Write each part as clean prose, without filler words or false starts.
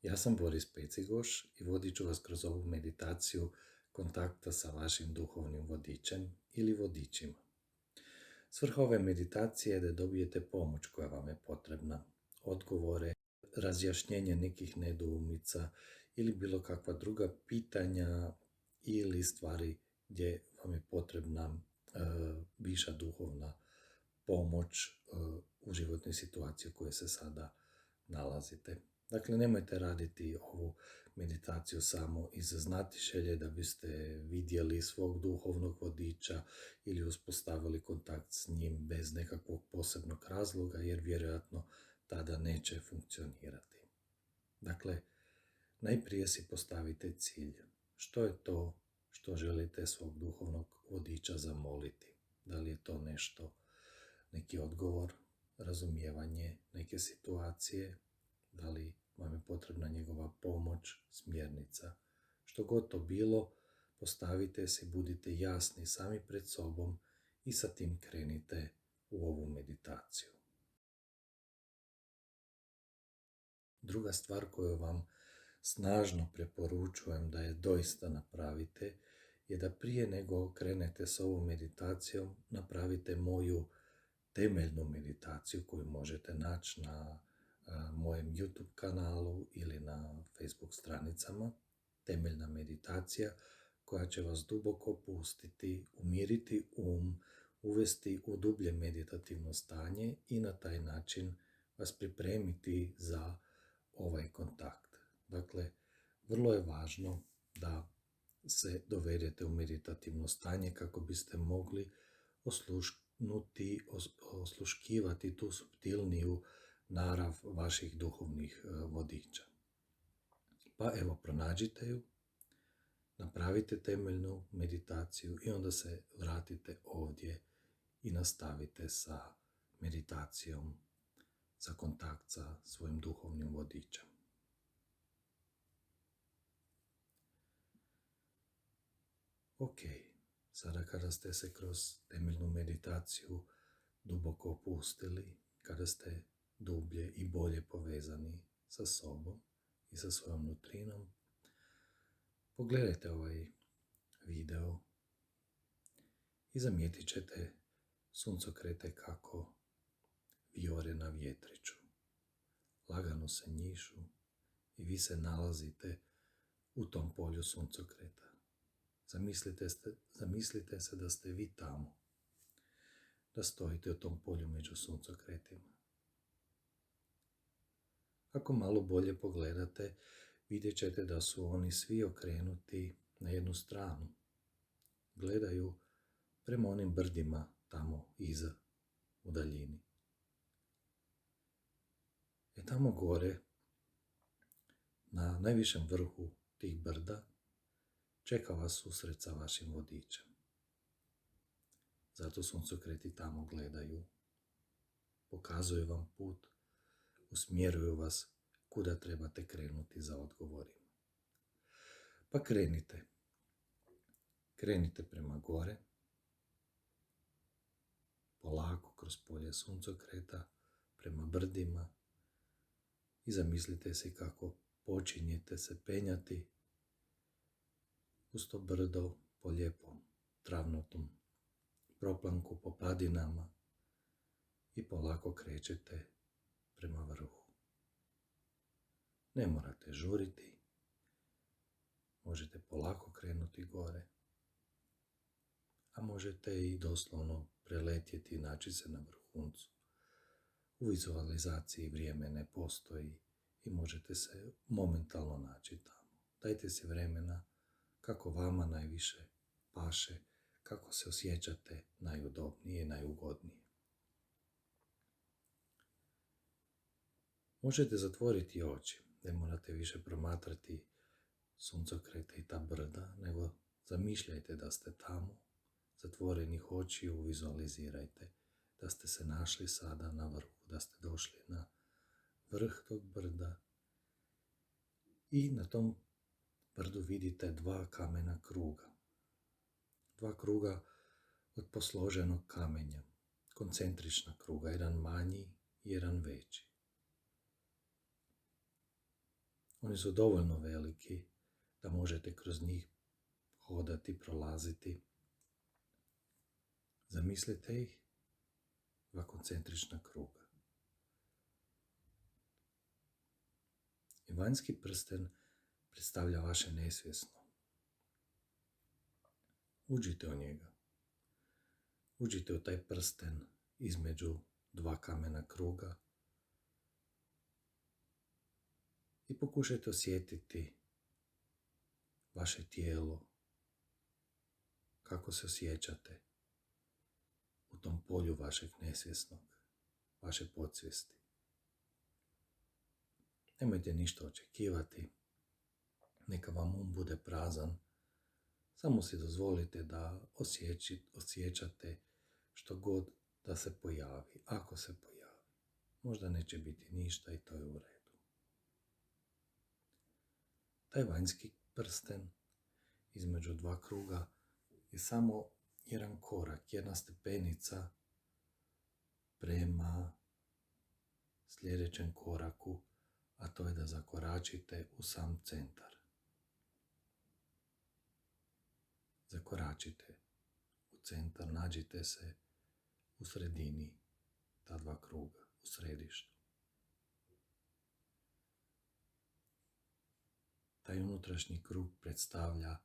Ja sam Boris Pecigoš i vodit ću vas kroz ovu meditaciju kontakta sa vašim duhovnim vodičem ili vodičima. Svrha ove meditacije je da dobijete pomoć koja vam je potrebna, odgovore, razjašnjenje nekih nedoumica ili bilo kakva druga pitanja ili stvari gdje vam je potrebna viša duhovna pomoć u životnoj situaciji u kojoj se sada nalazite. Dakle, nemojte raditi ovu meditaciju samo iz znatiželje da biste vidjeli svog duhovnog vodiča ili uspostavili kontakt s njim bez nekakvog posebnog razloga, jer vjerojatno tada neće funkcionirati. Dakle, najprije si postavite cilj. Što je to što želite svog duhovnog vodiča zamoliti? Da li je to nešto, neki odgovor, razumijevanje neke situacije, da li vam je potrebna njegova pomoć, smjernica. Što god to bilo, postavite se, budite jasni sami pred sobom i sa tim krenite u ovu meditaciju. Druga stvar koju vam snažno preporučujem da je doista napravite je da prije nego krenete s ovom meditacijom napravite moju temeljnu meditaciju koju možete naći na mojem YouTube kanalu ili na Facebook stranicama. Temeljna meditacija koja će vas duboko pustiti, umiriti uvesti u dublje meditativno stanje i na taj način vas pripremiti za ovaj kontakt. Dakle, vrlo je važno da se dovedete u meditativno stanje kako biste mogli osluškivati tu suptilniju narav vaših duhovnih vodiča. Pa evo, pronađite ju, napravite temeljnu meditaciju i onda se vratite ovdje i nastavite sa meditacijom za kontakt sa svojim duhovnim vodičem. Ok, sada kada ste se kroz temeljnu meditaciju duboko opustili, kada ste dublje i bolje povezani sa sobom i sa svojom nutrinom, pogledajte ovaj video i zamijetit ćete suncokrete kako vijore na vjetriću. Lagano se njišu i vi se nalazite u tom polju suncokreta. Zamislite se da ste vi tamo, da stojite u tom polju među suncokretima. Ako malo bolje pogledate, vidjet ćete da su oni svi okrenuti na jednu stranu. Gledaju prema onim brdima tamo iza, u daljini. Tamo gore, na najvišem vrhu tih brda, čeka vas susret sa vašim vodičem. Zato suncokreti tamo gledaju, pokazuju vam put, usmjeruju vas kuda trebate krenuti za odgovorima. Pa krenite. Krenite prema gore, polako kroz polje suncokreta, prema brdima i zamislite se kako počinjete se penjati uz to brdo po lijepom travnatom proplanku, po padinama i polako krećete prema vrhu. Ne morate žuriti, možete polako krenuti gore, a možete i doslovno preletjeti i naći se na vrhuncu. U vizualizaciji vrijeme ne postoji i možete se momentalno naći tamo. Dajte si vremena kako vama najviše paše, kako se osjećate najudobnije i najugodnije. Možete zatvoriti oči, ne morate više promatrati suncokrete i ta brda, nego zamišljajte da ste tamo, zatvorenih očiju vizualizirajte da ste se našli sada na vrhu, da ste došli na vrh tog brda i na tom brdu vidite dva kamena kruga. Dva kruga od posloženog kamenja, koncentrična kruga, jedan manji i jedan veći. Oni su dovoljno veliki da možete kroz njih hodati, prolaziti. Zamislite ih, dva koncentrična kruga. I vanjski prsten predstavlja vaše nesvjesno. Uđite u njega. Uđite u taj prsten između dva kamena kruga i pokušajte osjetiti vaše tijelo, kako se osjećate u tom polju vašeg nesvjesnog, vaše podsvijesti. Nemojte ništa očekivati, neka vam bude prazan, samo si dozvolite da osjećate što god da se pojavi, ako se pojavi. Možda neće biti ništa i to je u redu. Taj vanjski prsten između dva kruga je samo jedan korak, jedna stepenica prema sljedećem koraku, a to je da zakoračite u sam centar. Zakoračite u centar, nađite se u sredini ta dva kruga, u središtu. Taj unutrašnji krug predstavlja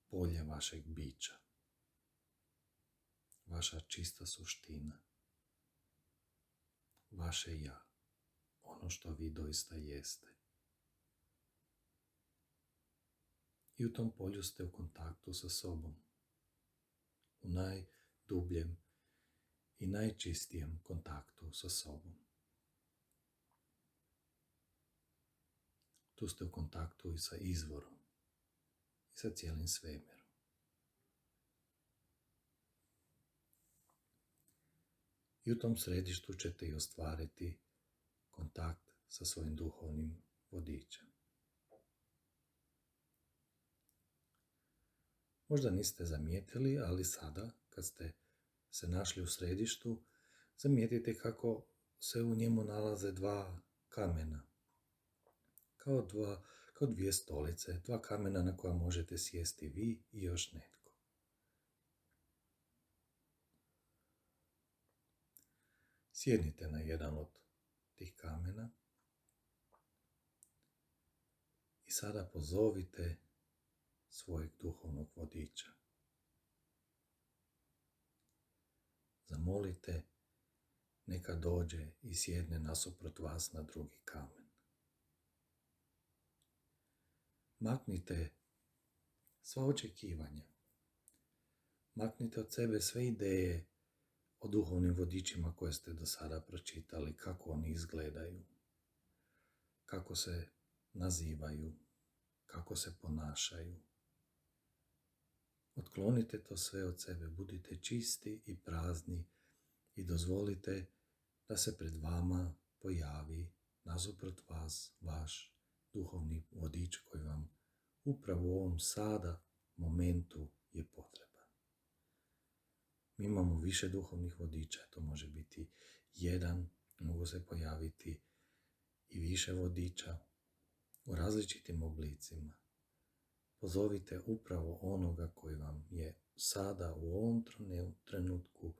polje vašeg bića, vaša čista suština, vaše ja, ono što vi doista jeste. I u tom polju ste u kontaktu sa sobom, u najdubljem i najčistijem kontaktu sa sobom. Tu ste u kontaktu i sa izvorom i sa cijelim svemirom. I u tom središtu ćete i ostvariti kontakt sa svojim duhovnim vodičem. Možda niste zamijetili, ali sada, kad ste se našli u središtu, zamijetite kako se u njemu nalaze dva kamena. Kao dvije stolice, dva kamena na koja možete sjesti vi i još netko. Sjednite na jedan od tih kamena i sada pozovite svojeg duhovnog vodiča. Zamolite neka dođe i sjedne nasuprot vas na drugi kamen. Maknite sva očekivanja. Maknite od sebe sve ideje o duhovnim vodičima koje ste do sada pročitali, kako oni izgledaju, kako se nazivaju, kako se ponašaju. Otklonite to sve od sebe, budite čisti i prazni i dozvolite da se pred vama pojavi nasuprot vas vaš duhovni vodič koji vam upravo u ovom sada momentu je potreban. Mi imamo više duhovnih vodiča, to može biti jedan, mogu se pojaviti i više vodiča u različitim oblicima. Pozovite upravo onoga koji vam je sada u ovom trenutku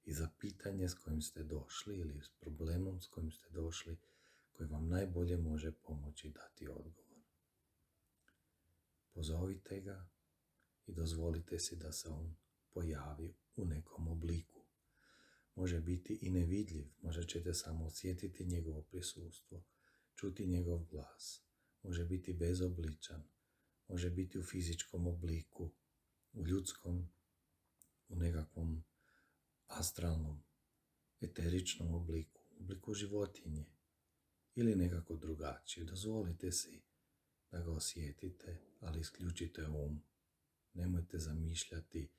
i za pitanje s kojim ste došli ili s problemom s kojim ste došli, koji vam najbolje može pomoći dati odgovor. Pozovite ga i dozvolite si da se on pojavi u nekom obliku. Može biti i nevidljiv, možda ćete samo osjetiti njegovo prisustvo, čuti njegov glas. Može biti bezobličan, može biti u fizičkom obliku, u ljudskom, u nekakvom astralnom, eteričnom obliku, obliku životinje ili nekako drugačije. Dozvolite si da ga osjetite, ali isključite um. Nemojte zamišljati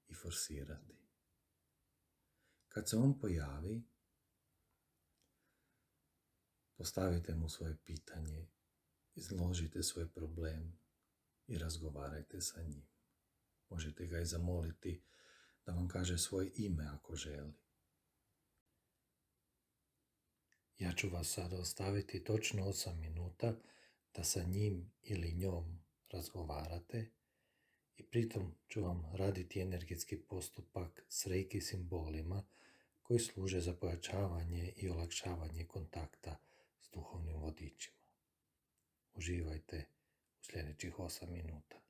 i forsirati. Kad se on pojavi, postavite mu svoje pitanje, izložite svoj problem i razgovarajte sa njim. Možete ga i zamoliti da vam kaže svoje ime ako želi. Ja ću vas sada ostaviti točno 8 minuta da sa njim ili njom razgovarate i pritom ću vam raditi energetski postupak s reiki simbolima koji služe za pojačavanje i olakšavanje kontakta s duhovnim vodičima. Uživajte u sljedećih 8 minuta.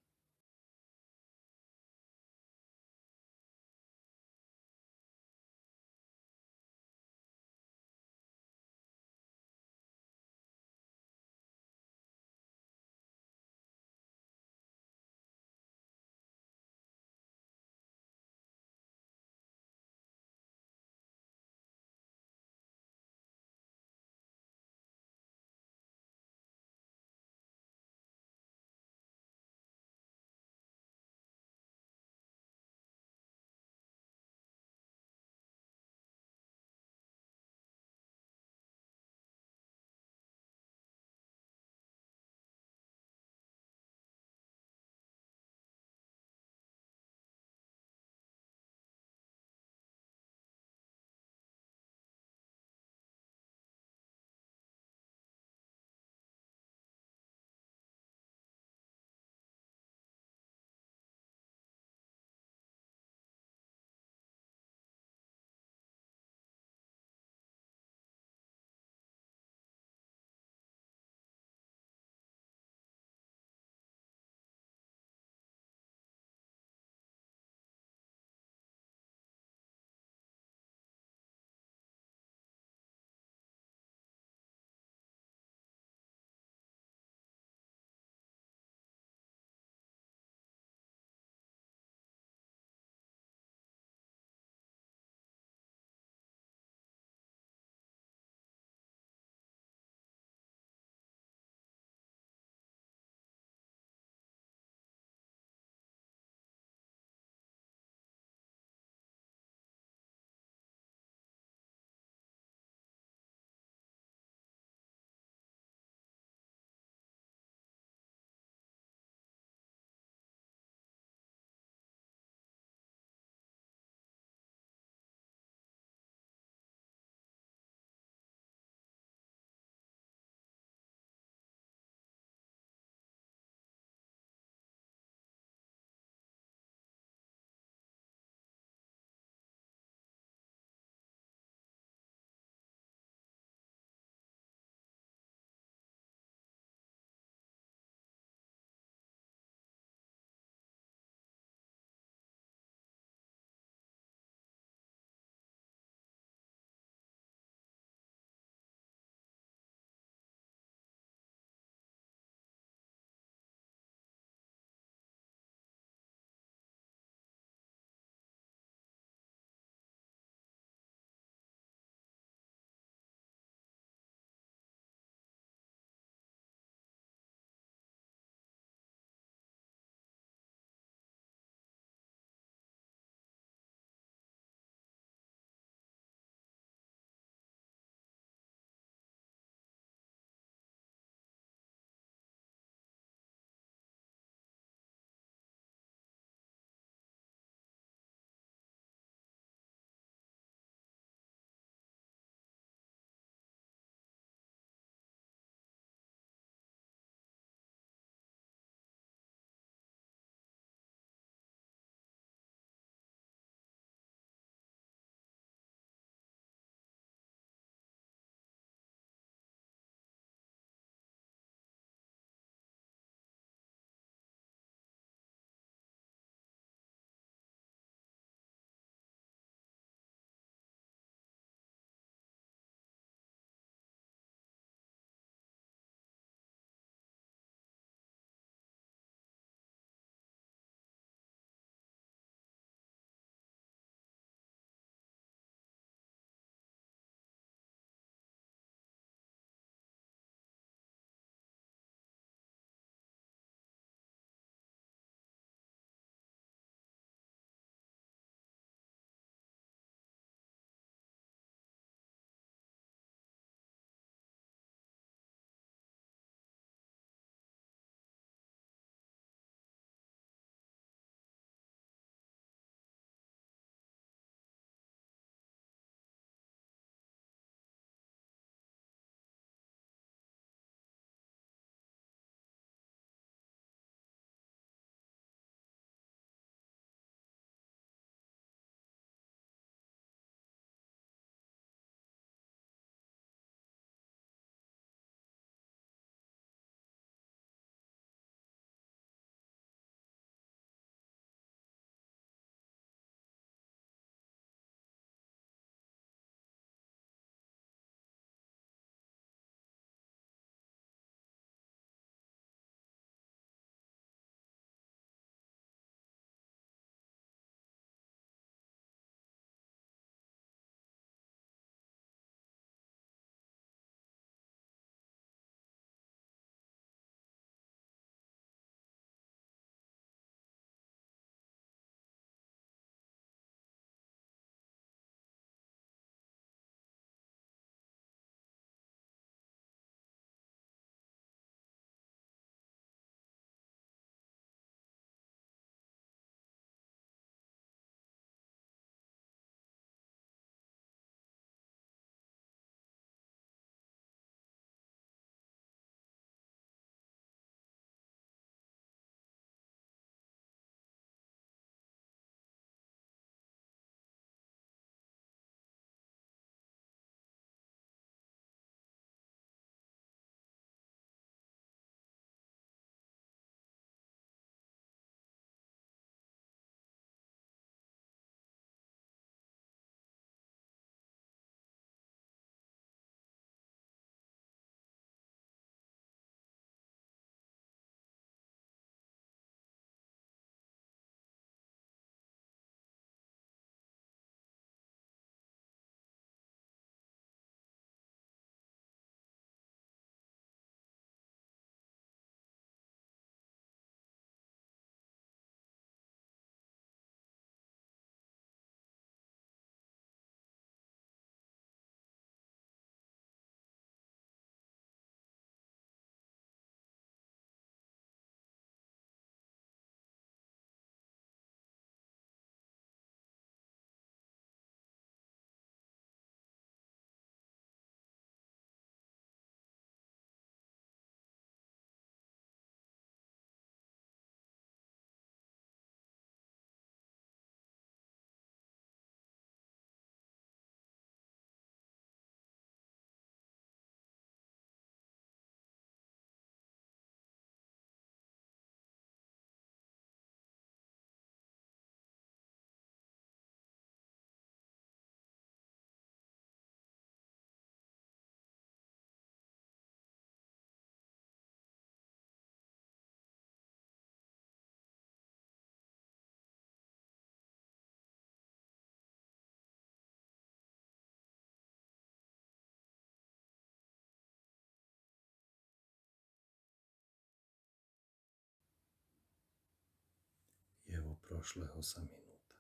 prošlo je 8 minuta.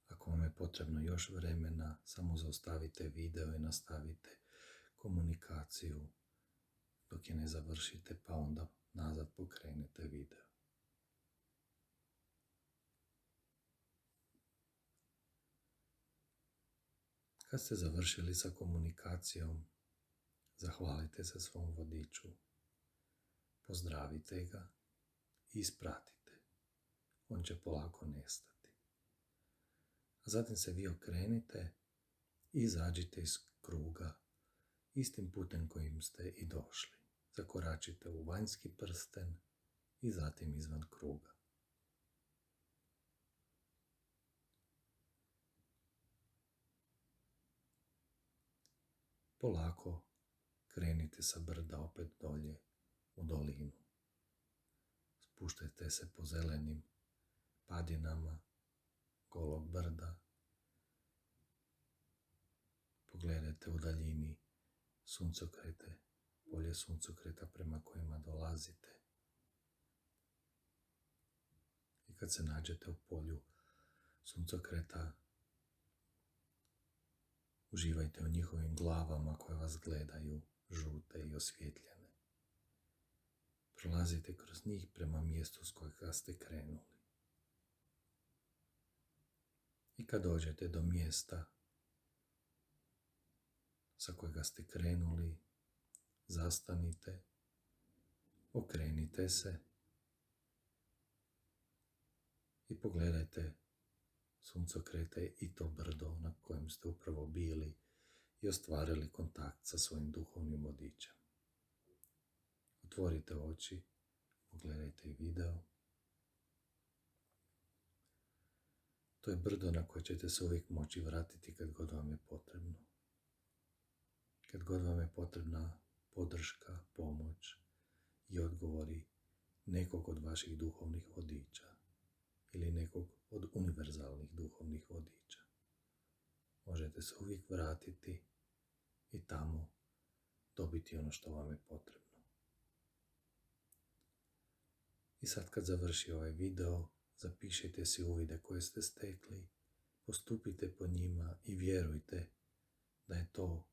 Ako vam je potrebno još vremena, samo zaustavite video i nastavite komunikaciju dok je ne završite, pa onda nazad pokrenete video. Kad ste završili sa komunikacijom, zahvalite se svom vodiču, pozdravite ga i ispratite. On će polako nestati. A zatim se vi okrenite i izađite iz kruga istim putem kojim ste i došli. Zakoračite u vanjski prsten i zatim izvan kruga. Polako krenite sa brda opet dolje u dolinu. Spuštajte se po zelenim padinama golog brda. Pogledajte u daljini suncokrete, polje suncokreta prema kojima dolazite. I kad se nađete u polju suncokreta, uživajte u njihovim glavama koje vas gledaju, žute i osvjetljene. Prolazite kroz njih prema mjestu s kojega ste krenuli. I kad dođete do mjesta sa kojega ste krenuli, zastanite, okrenite se i pogledajte suncokrete i to brdo na kojem ste upravo bili i ostvarili kontakt sa svojim duhovnim vodičem. Otvorite oči, pogledajte i video. To je brdo na koje ćete se uvijek moći vratiti kad god vam je potrebno. Kad god vam je potrebna podrška, pomoć i odgovori nekog od vaših duhovnih vodiča ili nekog od univerzalnih duhovnih vodiča. Možete se uvijek vratiti i tamo dobiti ono što vam je potrebno. I sad kad završi ovaj video, zapišite si uvide koje ste stekli, postupite po njima i vjerujte da je to